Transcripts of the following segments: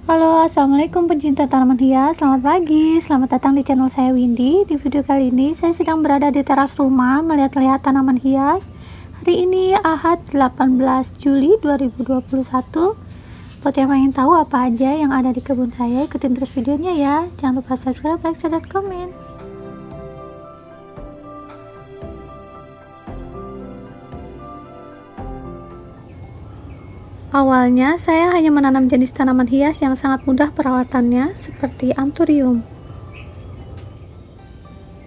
Halo, assalamualaikum pencinta tanaman hias. Selamat pagi, selamat datang di channel saya Windy. Di video kali ini saya sedang berada di teras rumah melihat-lihat tanaman hias. Hari ini Ahad 18 Juli 2021. Buat yang ingin tahu apa aja yang ada di kebun saya, ikutin terus videonya ya. Jangan lupa subscribe, like, share, dan komen. Awalnya saya hanya menanam jenis tanaman hias yang sangat mudah perawatannya, seperti anthurium.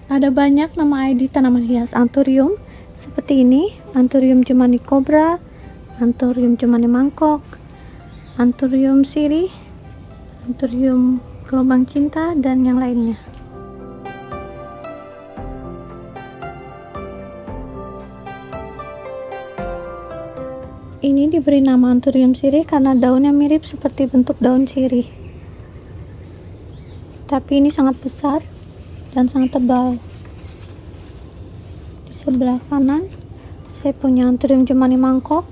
Ada banyak nama ID tanaman hias anthurium, seperti ini: anthurium cemani kobra, anthurium cemani mangkok, anthurium sirih, anthurium gelombang cinta, dan yang lainnya. Ini diberi nama anthurium sirih karena daunnya mirip seperti bentuk daun sirih. Tapi ini sangat besar dan sangat tebal. Di sebelah kanan saya punya anthurium cemani mangkok.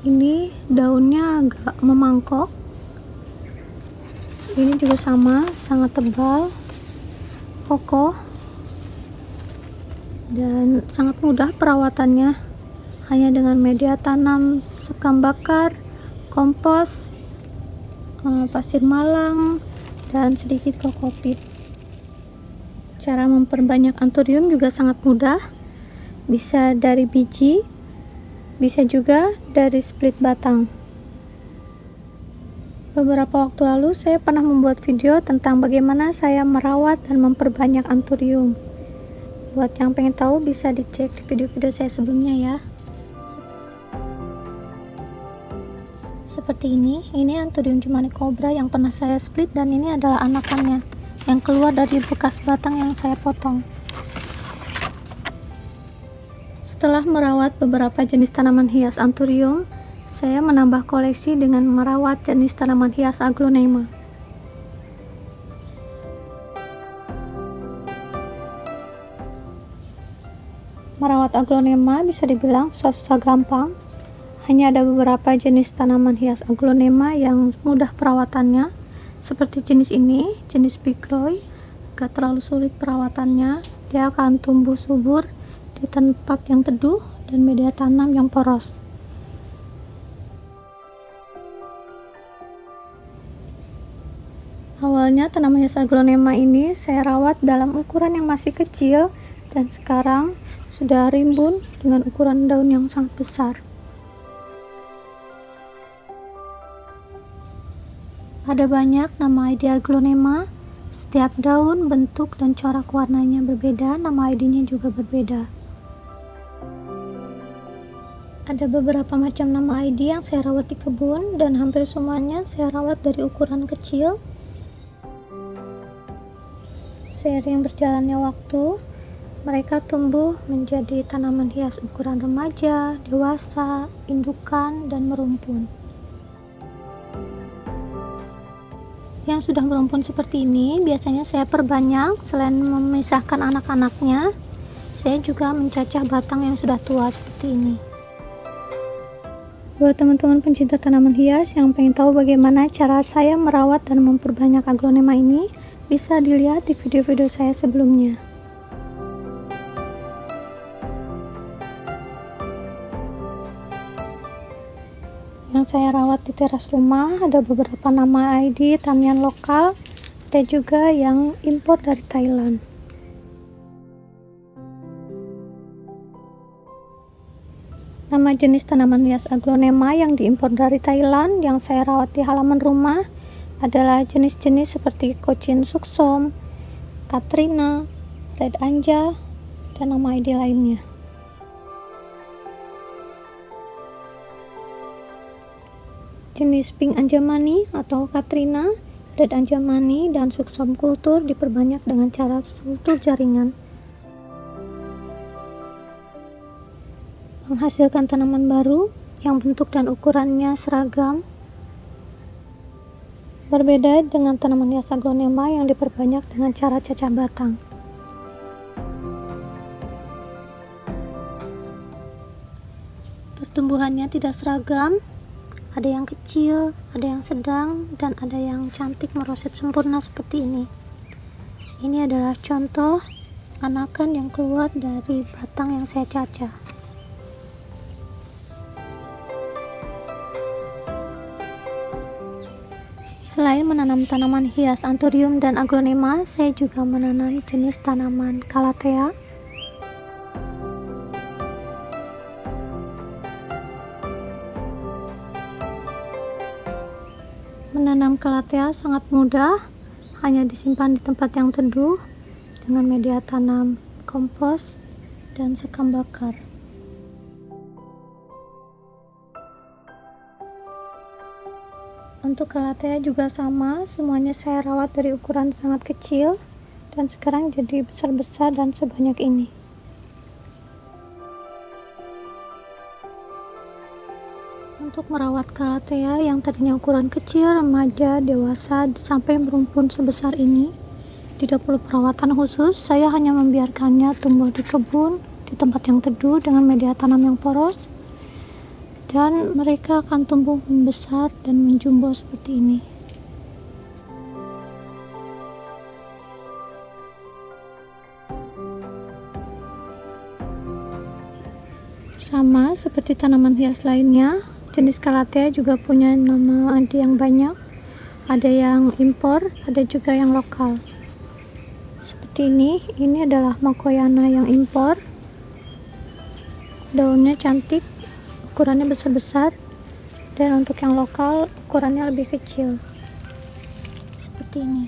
Ini daunnya agak memangkok. Ini juga sama, sangat tebal, kokoh, dan sangat mudah perawatannya. Hanya dengan media tanam sekam bakar, kompos, pasir malang, dan sedikit kokopit. Cara memperbanyak anthurium juga sangat mudah, bisa dari biji, bisa juga dari split batang. Beberapa waktu lalu saya pernah membuat video tentang bagaimana saya merawat dan memperbanyak anthurium. Buat yang pengen tahu bisa dicek di video-video saya sebelumnya ya. Seperti ini anthurium cemani kobra yang pernah saya split, dan ini adalah anakannya yang keluar dari bekas batang yang saya potong. Setelah merawat beberapa jenis tanaman hias anthurium, saya menambah koleksi dengan merawat jenis tanaman hias aglonema. Merawat aglonema bisa dibilang susah gampang. Hanya ada beberapa jenis tanaman hias aglonema yang mudah perawatannya, seperti jenis ini, jenis Bigloy. Gak terlalu sulit perawatannya, dia akan tumbuh subur di tempat yang teduh dan media tanam yang poros. Awalnya tanaman hias aglonema ini saya rawat dalam ukuran yang masih kecil, dan sekarang sudah rimbun dengan ukuran daun yang sangat besar. Ada banyak nama ID aglonema. Setiap daun, bentuk, dan corak warnanya berbeda, nama ID-nya juga berbeda. Ada beberapa macam nama ID yang saya rawat di kebun, dan hampir semuanya saya rawat dari ukuran kecil. Seiring berjalannya waktu, mereka tumbuh menjadi tanaman hias ukuran remaja, dewasa, indukan, dan merumpun. Yang sudah merumpun seperti ini biasanya saya perbanyak. Selain memisahkan anak-anaknya, saya juga mencacah batang yang sudah tua seperti ini. Buat teman-teman pencinta tanaman hias yang pengen tahu bagaimana cara saya merawat dan memperbanyak aglonema ini, bisa dilihat di video-video saya sebelumnya. Yang saya rawat di teras rumah ada beberapa nama ID tanian lokal, ada juga yang impor dari Thailand. Nama jenis tanaman hias aglonema yang diimpor dari Thailand yang saya rawat di halaman rumah adalah jenis-jenis seperti Cochin Suksom, Katrina, Red Anja, dan nama ID lainnya. Jenis Pink Anjamani atau Katrina, Red Anjamani, dan Suksom kultur diperbanyak dengan cara kultur jaringan. Menghasilkan tanaman baru yang bentuk dan ukurannya seragam. Berbeda dengan tanaman hias aglonema yang diperbanyak dengan cara cacah batang. Pertumbuhannya tidak seragam, Ada yang kecil, ada yang sedang, dan ada yang cantik meroset sempurna seperti ini. Ini adalah contoh anakan yang keluar dari batang yang saya cacah. Selain menanam tanaman hias anthurium dan aglonema, saya juga menanam jenis tanaman calathea. Menanam calathea sangat mudah, hanya disimpan di tempat yang teduh dengan media tanam kompos dan sekam bakar. Untuk calathea juga sama, semuanya saya rawat dari ukuran sangat kecil dan sekarang jadi besar-besar dan sebanyak ini. Untuk merawat calathea yang tadinya ukuran kecil, remaja, dewasa, sampai berumpun sebesar ini, tidak perlu perawatan khusus. Saya hanya membiarkannya tumbuh di kebun, di tempat yang teduh dengan media tanam yang poros, dan mereka akan tumbuh membesar dan menjumbo seperti ini. Sama seperti tanaman hias lainnya, jenis calathea juga punya nama yang banyak. Ada yang impor, ada juga yang lokal. Seperti ini adalah Makoyana yang impor. Daunnya cantik, ukurannya besar-besar, dan untuk yang lokal ukurannya lebih kecil seperti ini.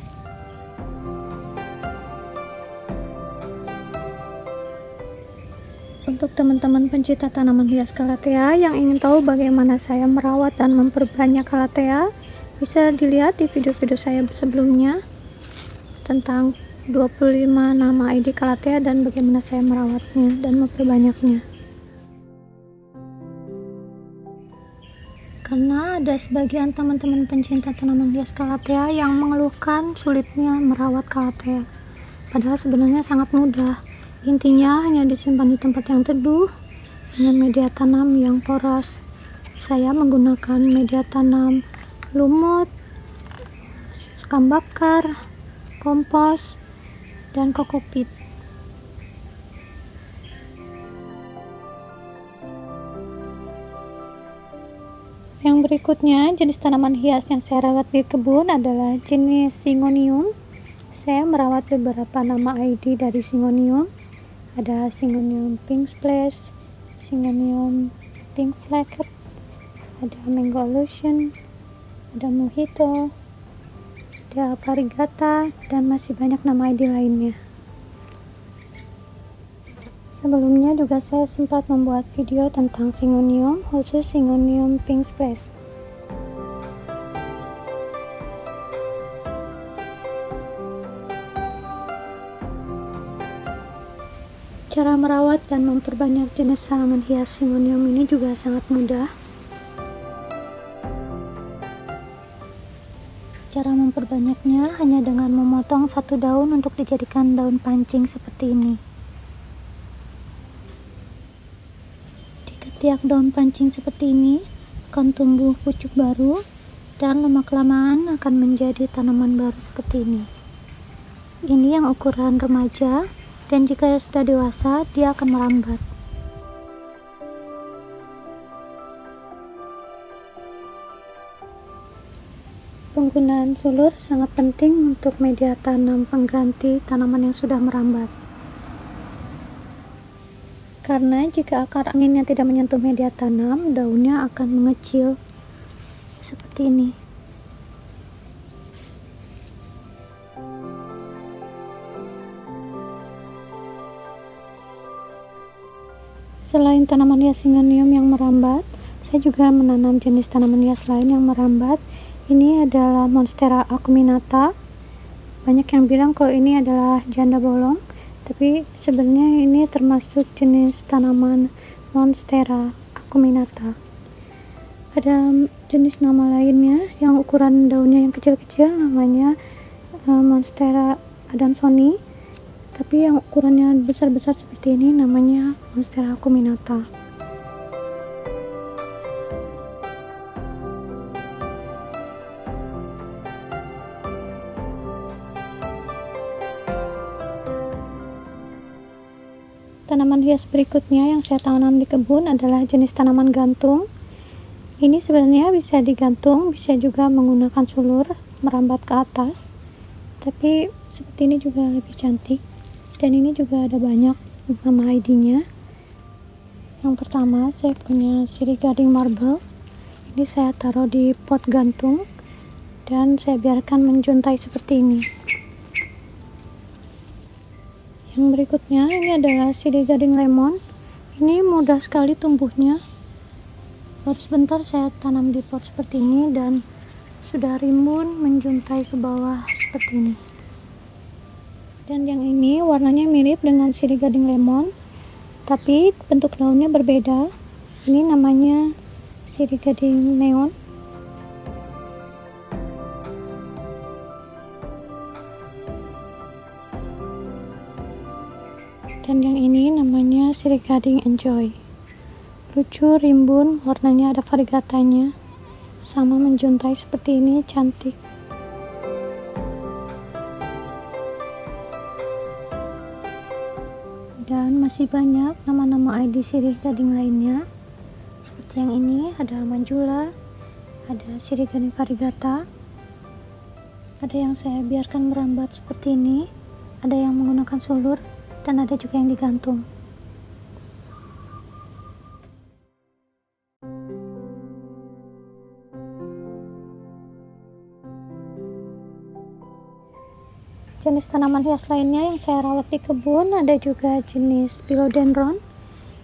Untuk teman-teman pencinta tanaman hias calathea yang ingin tahu bagaimana saya merawat dan memperbanyak calathea, bisa dilihat di video-video saya sebelumnya tentang 25 nama ID calathea dan bagaimana saya merawatnya dan memperbanyaknya. Karena ada sebagian teman-teman pencinta tanaman hias calathea yang mengeluhkan sulitnya merawat calathea, padahal sebenarnya sangat mudah. Intinya hanya disimpan di tempat yang teduh dengan media tanam yang poros. Saya menggunakan media tanam lumut, sekam bakar, kompos, dan kokopit. Yang berikutnya, jenis tanaman hias yang saya rawat di kebun adalah jenis Syngonium. Saya merawat beberapa nama ID dari Syngonium. Ada Syngonium Pink Splash, Syngonium Pink Flacket, ada Mango Illusion, ada Mojito, ada Variegata, dan masih banyak nama ID lainnya. Sebelumnya juga saya sempat membuat video tentang Syngonium, khusus Syngonium Pink Splash. Cara merawat dan memperbanyak jenis tanaman hias Syngonium ini juga sangat mudah. Cara memperbanyaknya hanya dengan memotong satu daun untuk dijadikan daun pancing seperti ini. Di ketiak daun pancing seperti ini akan tumbuh pucuk baru dan lama-kelamaan akan menjadi tanaman baru seperti ini. Ini yang ukuran remaja, dan jika sudah dewasa dia akan merambat. Penggunaan sulur sangat penting untuk media tanam pengganti tanaman yang sudah merambat, karena jika akar anginnya tidak menyentuh media tanam, daunnya akan mengecil seperti ini. Selain tanaman hias Syngonium yang merambat, saya juga menanam jenis tanaman hias lain yang merambat. Ini adalah Monstera acuminata. Banyak yang bilang kalau ini adalah janda bolong, tapi sebenarnya ini termasuk jenis tanaman Monstera acuminata. Ada jenis nama lainnya yang ukuran daunnya yang kecil-kecil, namanya Monstera adansoni. Tapi yang ukurannya besar-besar seperti ini namanya Monstera acuminata. Tanaman hias berikutnya yang saya tanam di kebun adalah jenis tanaman gantung. Ini sebenarnya bisa digantung, bisa juga menggunakan sulur merambat ke atas, tapi seperti ini juga lebih cantik. Dan ini juga ada banyak nama ID-nya. Yang pertama saya punya Siri Gading Marble. Ini saya taruh di pot gantung dan saya biarkan menjuntai seperti ini. Yang berikutnya ini adalah Siri Gading Lemon. Ini mudah sekali tumbuhnya. Baru sebentar saya tanam di pot seperti ini dan sudah rimbun menjuntai ke bawah seperti ini. Dan yang ini warnanya mirip dengan Siri Gading Lemon, tapi bentuk daunnya berbeda. Ini namanya Siri Gading Neon. Dan yang ini namanya Siri Gading Enjoy. Lucu, rimbun, warnanya ada variegatanya, sama menjuntai seperti ini, cantik. Dan masih banyak nama-nama ID Siri Gading lainnya, seperti yang ini ada Manjula, ada Siri Gading variegata, ada yang saya biarkan merambat seperti ini, ada yang menggunakan sulur, dan ada juga yang digantung. Jenis tanaman hias lainnya yang saya rawat di kebun ada juga jenis philodendron.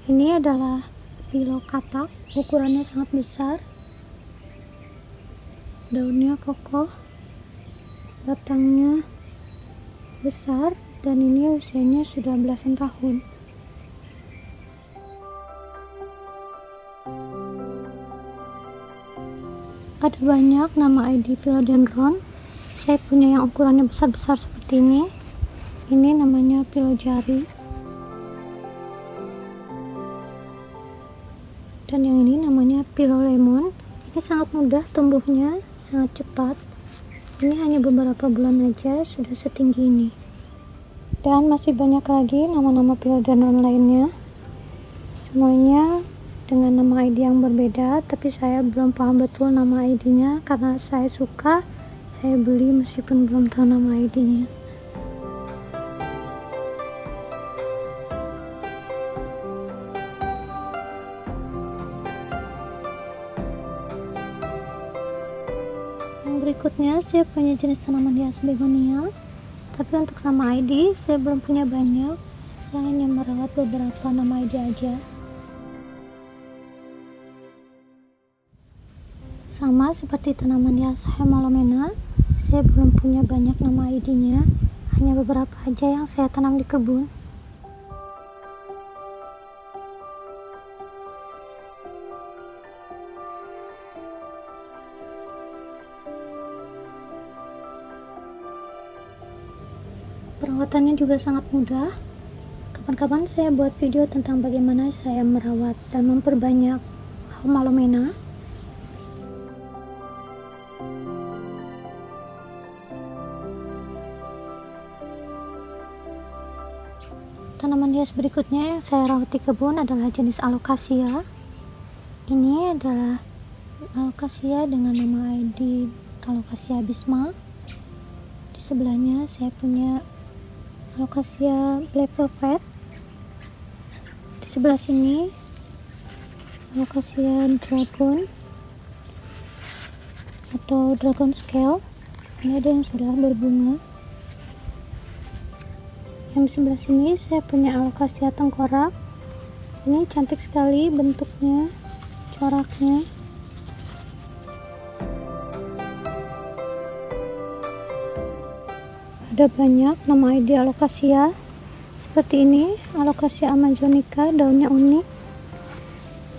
Ini adalah philo katak, ukurannya sangat besar, daunnya kokoh, batangnya besar, dan ini usianya sudah belasan tahun. Ada banyak nama ID philodendron. Saya punya yang ukurannya besar-besar seperti ini. Ini namanya philo jari. Dan yang ini namanya philo lemon. Ini sangat mudah tumbuhnya, sangat cepat. Ini hanya beberapa bulan aja sudah setinggi ini. Dan masih banyak lagi nama-nama philodendron lainnya, semuanya dengan nama ID yang berbeda, tapi saya belum paham betul nama ID-nya karena saya suka, saya beli meskipun belum tahu nama ID-nya. Yang berikutnya saya punya jenis tanaman hias begonia. Tapi untuk nama ID saya belum punya banyak, saya hanya merawat beberapa nama ID aja. Sama seperti tanaman hias Hemalomena, saya belum punya banyak nama ID-nya, hanya beberapa aja yang saya tanam di kebun. Perawatannya juga sangat mudah. Kapan-kapan saya buat video tentang bagaimana saya merawat dan memperbanyak Hemalomena. Tanaman hias berikutnya yang saya rawat di kebun adalah jenis Alocasia. Ini adalah Alocasia dengan nama ID Alocasia Bisma. Di sebelahnya saya punya Alocasia Black Velvet. Di sebelah sini Alocasia Dragon atau Dragon Scale. Ini ada yang sudah berbunga. Yang di sebelah sini saya punya Alocasia Tengkorak. Ini cantik sekali bentuknya, coraknya. Ada banyak nama ID Alocasia seperti ini, Alocasia amazonica, daunnya unik.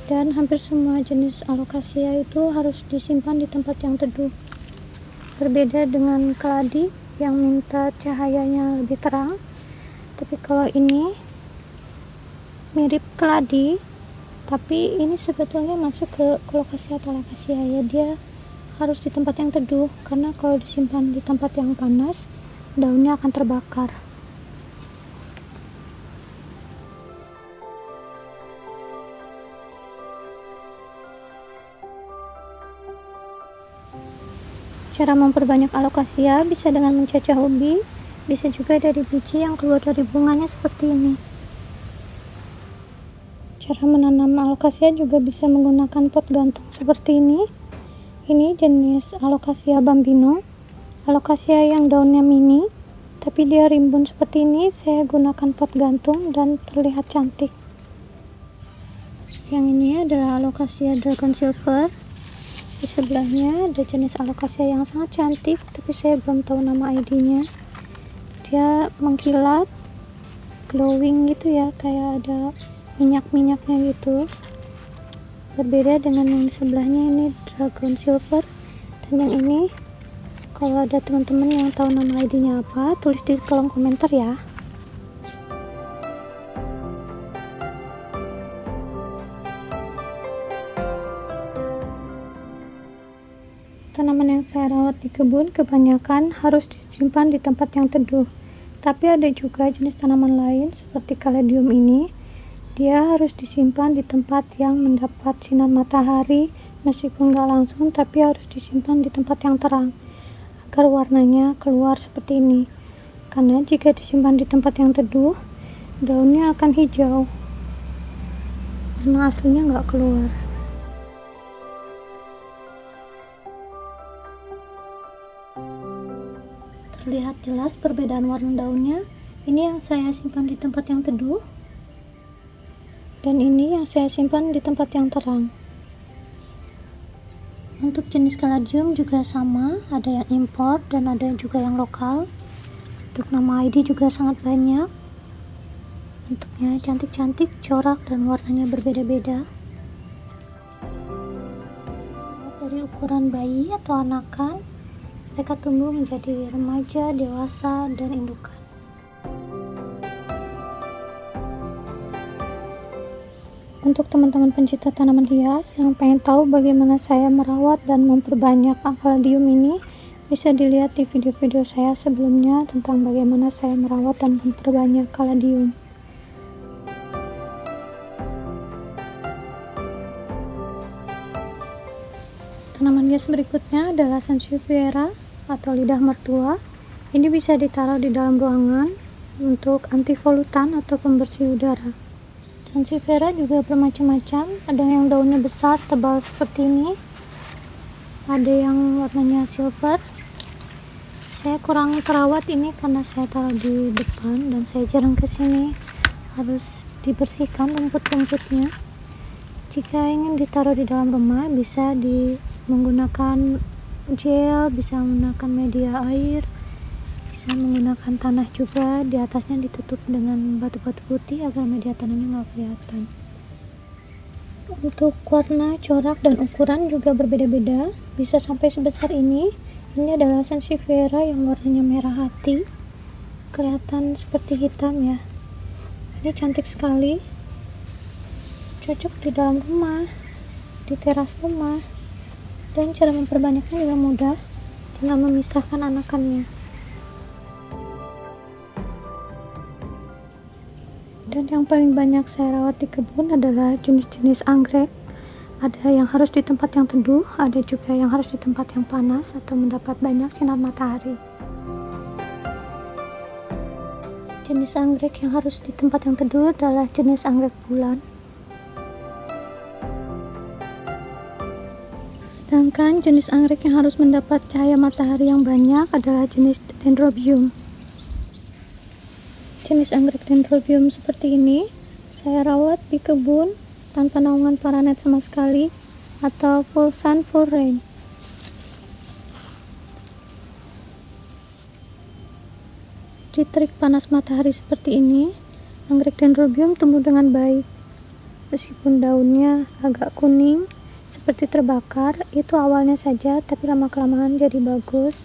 Dan hampir semua jenis Alocasia itu harus disimpan di tempat yang teduh. Berbeda dengan keladi yang minta cahayanya lebih terang. Tapi kalau ini mirip keladi, tapi ini sebetulnya masuk ke Colocasia Thalassacia ya, dia harus di tempat yang teduh karena kalau disimpan di tempat yang panas daunnya akan terbakar. Cara memperbanyak alokasia bisa dengan mencacah ubi, bisa juga dari biji yang keluar dari bunganya seperti ini. Cara menanam alokasia juga bisa menggunakan pot gantung seperti ini. Ini jenis alokasia bambino, alokasia yang daunnya mini, tapi dia rimbun seperti ini. Saya gunakan pot gantung dan terlihat cantik. Yang ini adalah alokasia dragon silver. Di sebelahnya ada jenis alokasia yang sangat cantik, tapi saya belum tahu nama ID-nya. Dia mengkilat, glowing gitu ya, kayak ada minyak-minyaknya gitu. Berbeda dengan yang di sebelahnya, ini dragon silver. Dan yang ini, kalau ada teman-teman yang tahu nama ID-nya apa, tulis di kolom komentar ya. Tanaman yang saya rawat di kebun kebanyakan harus disimpan di tempat yang teduh, tapi ada juga jenis tanaman lain seperti kaledium ini. Dia harus disimpan di tempat yang mendapat sinar matahari, meskipun nggak langsung, tapi harus disimpan di tempat yang terang agar warnanya keluar seperti ini. Karena jika disimpan di tempat yang teduh, daunnya akan hijau, warna aslinya nggak keluar. Terlihat jelas perbedaan warna daunnya. Ini yang saya simpan di tempat yang teduh, dan ini yang saya simpan di tempat yang terang. Untuk jenis kaledium juga sama, ada yang impor dan ada juga yang lokal. Untuk nama ID juga sangat banyak. Bentuknya cantik-cantik, corak dan warnanya berbeda-beda. Dari ukuran bayi atau anakan, mereka tumbuh menjadi remaja, dewasa, dan indukan. Untuk teman-teman pencinta tanaman hias yang pengen tahu bagaimana saya merawat dan memperbanyak kaledium ini, bisa dilihat di video-video saya sebelumnya tentang bagaimana saya merawat dan memperbanyak kaledium. Tanaman hias berikutnya adalah sansevieria atau lidah mertua. Ini bisa ditaruh di dalam ruangan untuk anti polutan atau pembersih udara. Sansevieria juga bermacam-macam, ada yang daunnya besar tebal seperti ini, ada yang warnanya silver. Saya kurang terawat ini karena saya taruh di depan dan saya jarang kesini, harus dibersihkan rumput-rumputnya. Jika ingin ditaruh di dalam rumah, bisa menggunakan gel, bisa menggunakan media air, bisa menggunakan tanah juga. Di atasnya ditutup dengan batu-batu putih agar media tanahnya nggak kelihatan. Untuk warna, corak, dan ukuran juga berbeda-beda, bisa sampai sebesar ini. Ini adalah sansevieria yang warnanya merah hati, kelihatan seperti hitam ya. Ini cantik sekali, cocok di dalam rumah, di teras rumah, dan cara memperbanyaknya juga mudah, tinggal memisahkan anakannya. Dan yang paling banyak saya rawat di kebun adalah jenis-jenis anggrek. Ada yang harus di tempat yang teduh, ada juga yang harus di tempat yang panas atau mendapat banyak sinar matahari. Jenis anggrek yang harus di tempat yang teduh adalah jenis anggrek bulan. Sedangkan jenis anggrek yang harus mendapat cahaya matahari yang banyak adalah jenis dendrobium. Jenis anggrek dendrobium seperti ini saya rawat di kebun tanpa naungan paranet sama sekali, atau full sun full rain. Di terik panas matahari seperti ini, anggrek dendrobium tumbuh dengan baik. Meskipun daunnya agak kuning seperti terbakar, itu awalnya saja, tapi lama-kelamaan jadi bagus.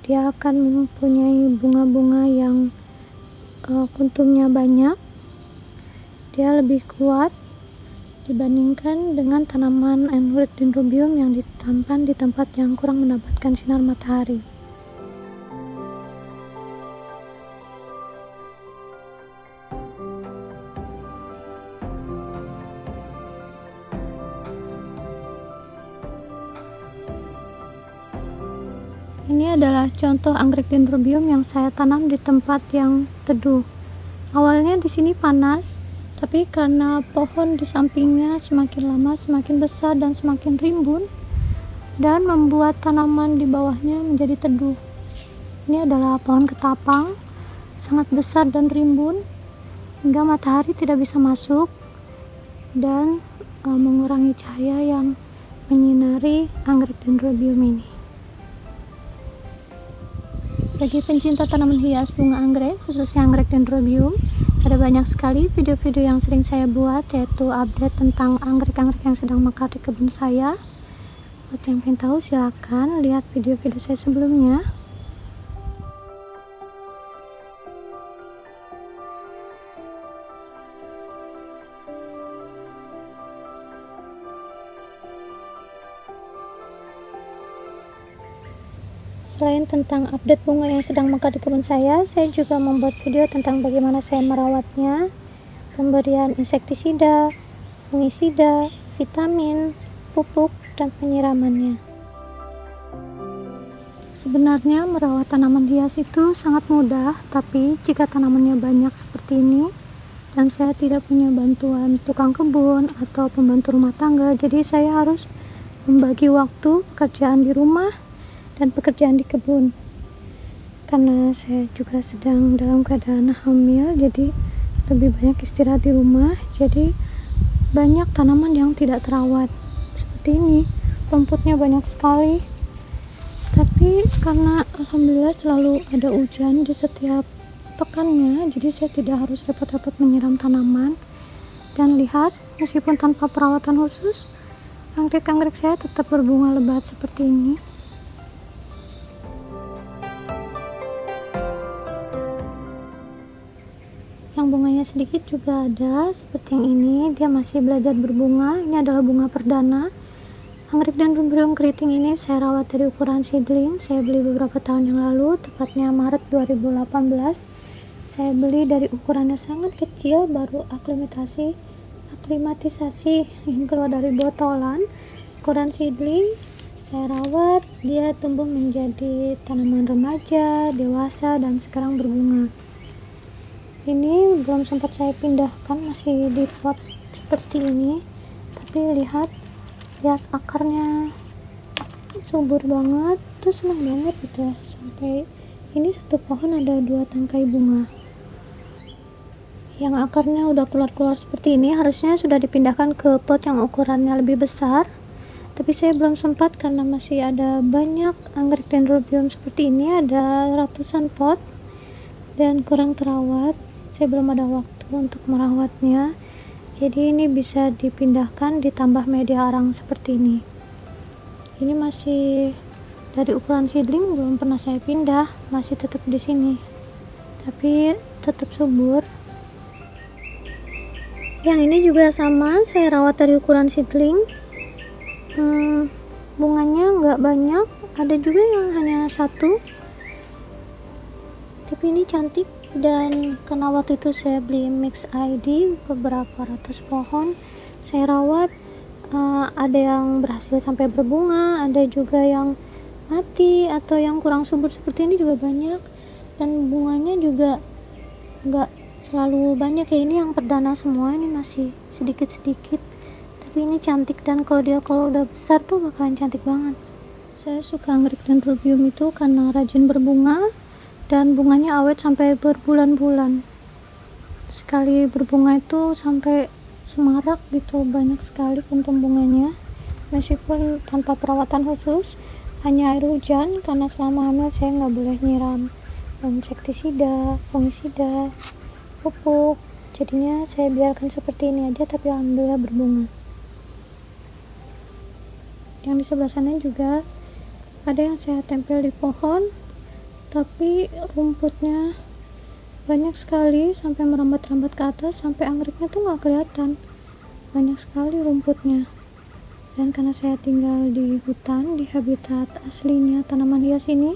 Dia akan mempunyai bunga-bunga yang kuntumnya banyak. Dia lebih kuat dibandingkan dengan tanaman anggrek dendrobium yang ditanam di tempat yang kurang mendapatkan sinar matahari. Ini adalah contoh anggrek dendrobium yang saya tanam di tempat yang teduh. Awalnya di sini panas, tapi karena pohon di sampingnya semakin lama semakin besar dan semakin rimbun, dan membuat tanaman di bawahnya menjadi teduh. Ini adalah pohon ketapang, sangat besar dan rimbun, hingga matahari tidak bisa masuk dan mengurangi cahaya yang menyinari anggrek dendrobium ini. Bagi pencinta tanaman hias bunga anggrek, khususnya anggrek dendrobium, ada banyak sekali video-video yang sering saya buat, yaitu update tentang anggrek-anggrek yang sedang mekar di kebun saya. Buat yang ingin tahu, silakan lihat video-video saya sebelumnya. Selain tentang update bunga yang sedang mekar di kebun saya juga membuat video tentang bagaimana saya merawatnya, pemberian insektisida, fungisida, vitamin, pupuk, dan penyiramannya. Sebenarnya merawat tanaman hias itu sangat mudah, tapi jika tanamannya banyak seperti ini, dan saya tidak punya bantuan tukang kebun atau pembantu rumah tangga, jadi saya harus membagi waktu pekerjaan di rumah dan pekerjaan di kebun. Karena saya juga sedang dalam keadaan hamil, jadi lebih banyak istirahat di rumah, jadi banyak tanaman yang tidak terawat seperti ini. Rumputnya banyak sekali, tapi karena alhamdulillah selalu ada hujan di setiap pekannya, jadi saya tidak harus repot-repot menyiram tanaman. Dan lihat, meskipun tanpa perawatan khusus, anggrek-anggrek saya tetap berbunga lebat seperti ini. Yang bunganya sedikit juga ada, seperti yang ini, dia masih belajar berbunga. Ini adalah bunga perdana. Anggrek dendrobium keriting ini saya rawat dari ukuran seedling. Saya beli beberapa tahun yang lalu, tepatnya Maret 2018. Saya beli dari ukurannya sangat kecil, baru aklimatisasi yang keluar dari botolan, ukuran seedling. Saya rawat, dia tumbuh menjadi tanaman remaja, dewasa, dan sekarang berbunga. Ini belum sempat saya pindahkan, masih di pot seperti ini, tapi lihat akarnya subur banget, tuh senang banget gitu ya. Sampai ini satu pohon ada 2 tangkai bunga. Yang akarnya udah keluar seperti ini harusnya sudah dipindahkan ke pot yang ukurannya lebih besar, tapi saya belum sempat karena masih ada banyak anggrek dendrobium seperti ini, ada ratusan pot dan kurang terawat. Saya belum ada waktu untuk merawatnya, jadi ini bisa dipindahkan ditambah media arang seperti ini. Ini masih dari ukuran seedling, belum pernah saya pindah, masih tetap di sini, tapi tetap subur. Yang ini juga sama, saya rawat dari ukuran seedling. Bunganya nggak banyak, ada juga yang hanya 1, tapi ini cantik. Dan karena waktu itu saya beli mix ID beberapa ratus pohon, saya rawat, ada yang berhasil sampai berbunga, ada juga yang mati atau yang kurang subur seperti ini juga banyak. Dan bunganya juga nggak selalu banyak ya, ini yang perdana semua, ini masih sedikit-sedikit, tapi ini cantik. Dan kalau udah besar tuh bakalan cantik banget. Saya suka anggrek dendrobium itu karena rajin berbunga dan bunganya awet sampai berbulan-bulan. Sekali berbunga itu sampai semarak gitu, banyak sekali puntung bunganya, meskipun tanpa perawatan khusus, hanya air hujan, karena selama hamil saya nggak boleh nyiram insektisida, fungisida, pupuk, jadinya saya biarkan seperti ini aja, tapi alhamdulillah berbunga. Yang di sebelah sana juga ada yang saya tempel di pohon, tapi rumputnya banyak sekali sampai merambat-rambat ke atas, sampai anggreknya tuh nggak kelihatan, banyak sekali rumputnya. Dan karena saya tinggal di hutan, di habitat aslinya tanaman hias ini,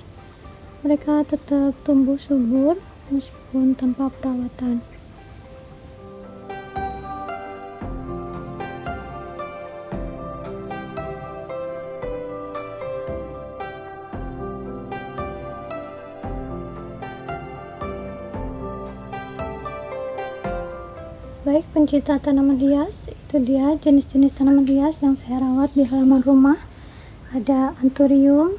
mereka tetap tumbuh subur meskipun tanpa perawatan. baik pencinta tanaman hias, itu dia jenis-jenis tanaman hias yang saya rawat di halaman rumah. Ada anthurium,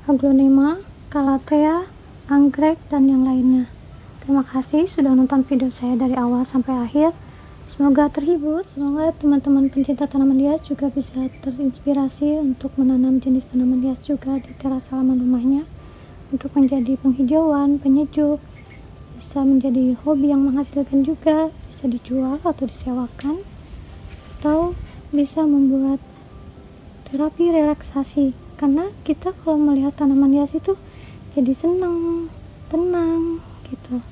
aglonema, calathea, anggrek, dan yang lainnya. Terima kasih sudah nonton video saya dari awal sampai akhir. Semoga terhibur, semoga teman-teman pencinta tanaman hias juga bisa terinspirasi untuk menanam jenis tanaman hias juga di teras halaman rumahnya, untuk menjadi penghijauan, penyejuk, bisa menjadi hobi yang menghasilkan juga, bisa dijual atau disewakan, atau bisa membuat terapi relaksasi. Karena kita kalau melihat tanaman hias itu jadi senang, tenang gitu.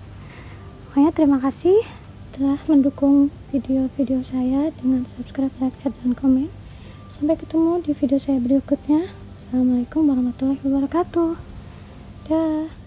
Makanya terima kasih telah mendukung video-video saya dengan subscribe, like, share, dan komen. Sampai ketemu di video saya berikutnya. Assalamualaikum warahmatullahi wabarakatuh. Dah.